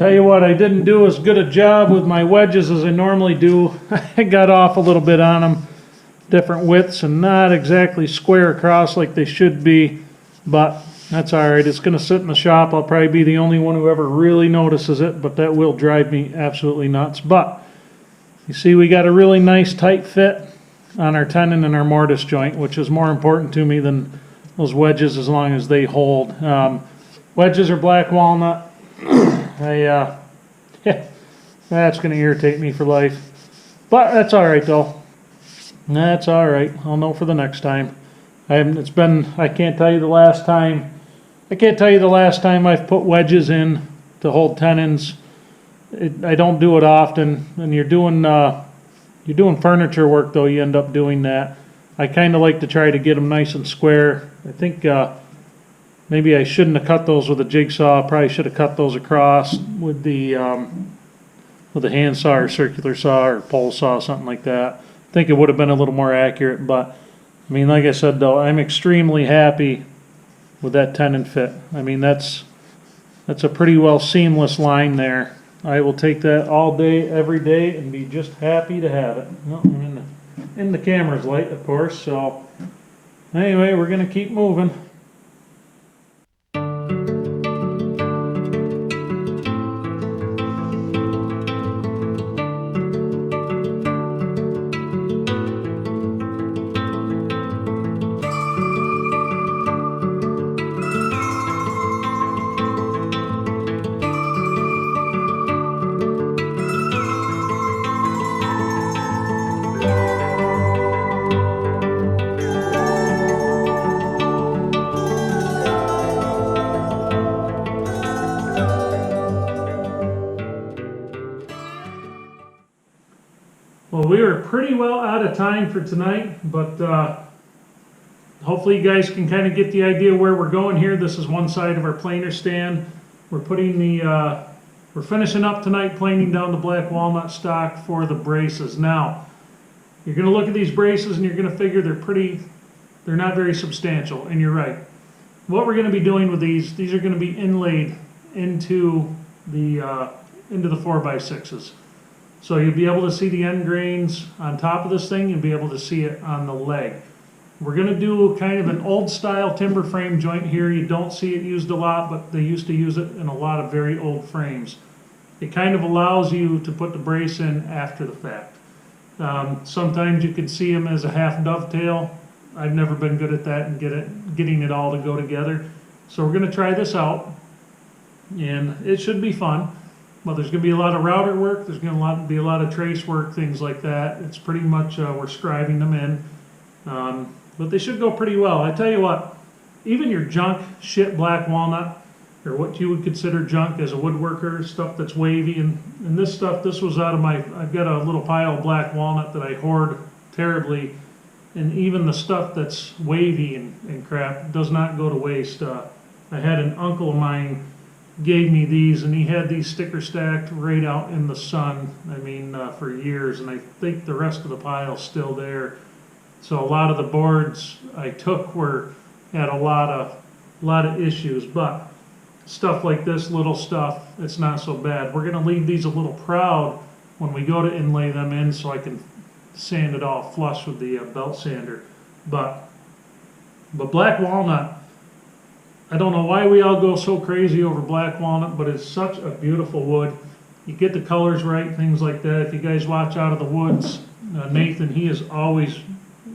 Tell you what, I didn't do as good a job with my wedges as I normally do. I got off a little bit on them, different widths and not exactly square across like they should be, but that's all right. It's going to sit in the shop. I'll probably be the only one who ever really notices it, but that will drive me absolutely nuts. But you see, we got a really nice tight fit on our tenon and our mortise joint, which is more important to me than those wedges as long as they hold. Wedges are black walnut. Yeah, that's going to irritate me for life. But that's all right, though. That's all right. I'll know for the next time. I can't tell you the last time I've put wedges in to hold tenons. I don't do it often. And you're doing furniture work, though, you end up doing that. I kind of like to try to get them nice and square. I think maybe I shouldn't have cut those with a jigsaw. Probably should have cut those across with the handsaw or circular saw or pole saw, something like that. I think it would have been a little more accurate, but I mean, like I said, though, I'm extremely happy with that tenon fit. I mean, that's a pretty well seamless line there. I will take that all day, every day, and be just happy to have it. Well, I'm in the camera's light, of course, so anyway, we're going to keep moving. Well, we are pretty well out of time for tonight, but hopefully you guys can kind of get the idea where we're going here. This is one side of our planer stand. We're finishing up tonight, planing down the black walnut stock for the braces. Now, you're going to look at these braces and you're going to figure they're not very substantial, and you're right. What we're going to be doing with these are going to be inlaid into the 4x6s. So you'll be able to see the end grains on top of this thing. You'll be able to see it on the leg. We're going to do kind of an old style timber frame joint here. You don't see it used a lot, but they used to use it in a lot of very old frames. It kind of allows you to put the brace in after the fact. Sometimes you can see them as a half dovetail. I've never been good at that and getting it all to go together. So we're going to try this out, and it should be fun. Well, there's going to be a lot of router work. There's going to be a lot of trace work, things like that. It's pretty much we're scribing them in, but they should go pretty well. I tell you what, even your junk shit black walnut, or what you would consider junk as a woodworker, stuff that's wavy, and this stuff, this was out of I've got a little pile of black walnut that I hoard terribly, and even the stuff that's wavy and crap does not go to waste. I had an uncle of mine gave me these, and he had these sticker stacked right out in the sun, I mean, for years, and I think the rest of the pile's still there. So a lot of the boards I took had a lot of issues, but stuff like this little stuff, it's not so bad. We're going to leave these a little proud when we go to inlay them in, so I can sand it all flush with the belt sander. But black walnut, I don't know why we all go so crazy over black walnut, but it's such a beautiful wood. You get the colors right, things like that. If you guys watch Out of the Woods, Nathan, he is always,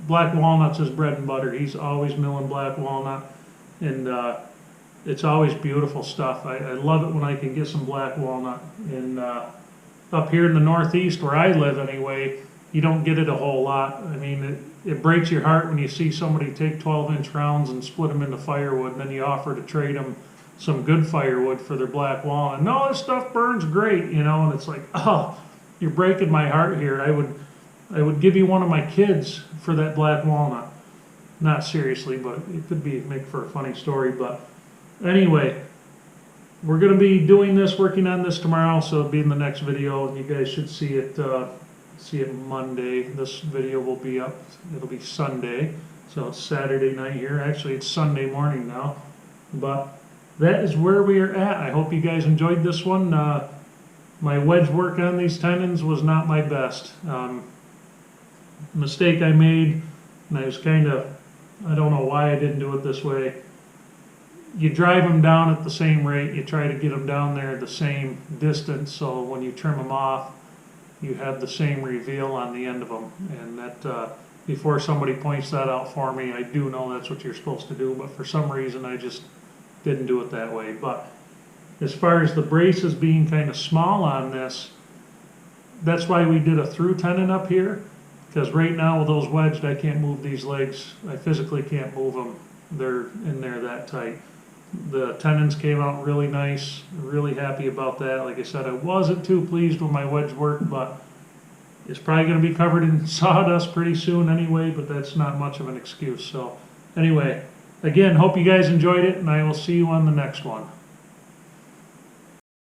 black walnut's his bread and butter. He's always milling black walnut, and it's always beautiful stuff. I love it when I can get some black walnut. And up here in the Northeast, where I live anyway, you don't get it a whole lot. I mean, it breaks your heart when you see somebody take 12-inch rounds and split them into firewood, and then you offer to trade them some good firewood for their black walnut. No, this stuff burns great, you know, and it's like, oh, you're breaking my heart here. I would give you one of my kids for that black walnut. Not seriously, but it could make for a funny story. But anyway, we're going to be working on this tomorrow, so it'll be in the next video, and you guys should see it Monday. This video will be up. It'll be Sunday, so it's Saturday night here. Actually, it's Sunday morning now, but that is where we are at. I hope you guys enjoyed this one. My wedge work on these tenons was not my best. Mistake I made, and I was I don't know why I didn't do it this way. You drive them down at the same rate, you try to get them down there the same distance, so when you trim them off, you have the same reveal on the end of them. And that, before somebody points that out for me, I do know that's what you're supposed to do, but for some reason I just didn't do it that way. But as far as the braces being kind of small on this, that's why we did a through tenon up here, because right now with those wedged, I can't move these legs. I physically can't move them. They're in there that tight. The tenons came out really nice, really happy about that. Like I said, I wasn't too pleased with my wedge work, but it's probably going to be covered in sawdust pretty soon anyway, but that's not much of an excuse. So anyway, again, hope you guys enjoyed it, and I will see you on the next one.